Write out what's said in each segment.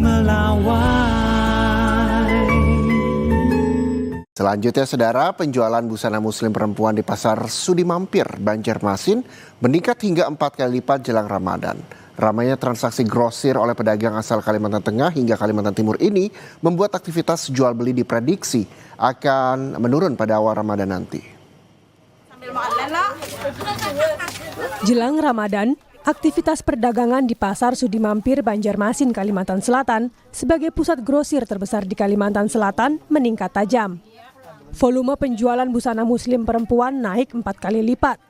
melawai. Selanjutnya, saudara, penjualan busana muslim perempuan di Pasar Sudi Mampir, Banjarmasin meningkat hingga 4 kali lipat jelang Ramadan. Ramainya transaksi grosir oleh pedagang asal Kalimantan Tengah hingga Kalimantan Timur ini membuat aktivitas jual beli diprediksi akan menurun pada awal Ramadan nanti. Jelang Ramadan, aktivitas perdagangan di Pasar Sudi Mampir, Banjarmasin, Kalimantan Selatan sebagai pusat grosir terbesar di Kalimantan Selatan meningkat tajam. Volume penjualan busana muslim perempuan naik 4 kali lipat.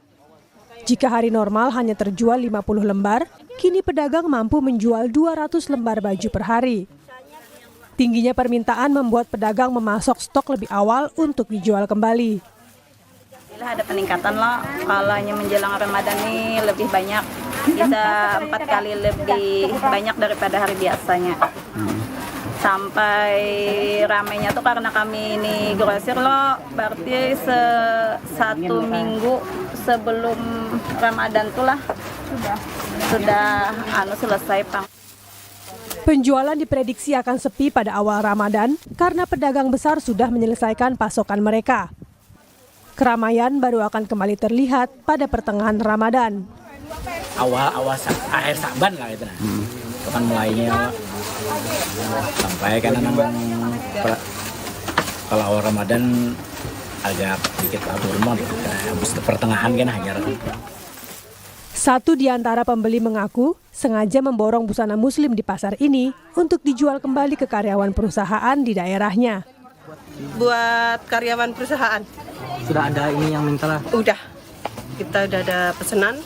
Jika hari normal hanya terjual 50 lembar, kini pedagang mampu menjual 200 lembar baju per hari. Tingginya permintaan membuat pedagang memasok stok lebih awal untuk dijual kembali. Ada peningkatan loh, kalau hanya menjelang Ramadan ini lebih banyak, bisa 4 kali lebih banyak daripada hari biasanya. Sampai ramainya tuh karena kami ini grosir loh, berarti satu minggu sebelum Ramadan tuh lah sudah selesai, Pak. Penjualan diprediksi akan sepi pada awal Ramadan karena pedagang besar sudah menyelesaikan pasokan mereka. Keramaian baru akan kembali terlihat pada pertengahan Ramadan. Awal akhir Saban lah itu. Kapan mulainya sampai kan kalau awal Ramadan agak sedikit turun gitu. Habis pertengahan kan hanya. Satu di antara pembeli mengaku sengaja memborong busana muslim di pasar ini untuk dijual kembali ke karyawan perusahaan di daerahnya. Buat karyawan perusahaan. Sudah ada ini yang minta lah? Udah, kita udah ada pesanan,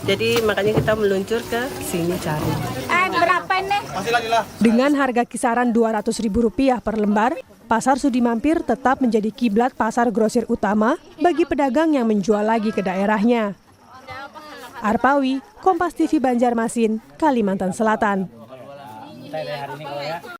jadi makanya kita meluncur ke sini cari. Berapa nih? Dengan harga kisaran Rp200.000 per lembar, Pasar Sudi Mampir tetap menjadi kiblat pasar grosir utama bagi pedagang yang menjual lagi ke daerahnya. Arpawi, Kompas TV Banjarmasin, Kalimantan Selatan.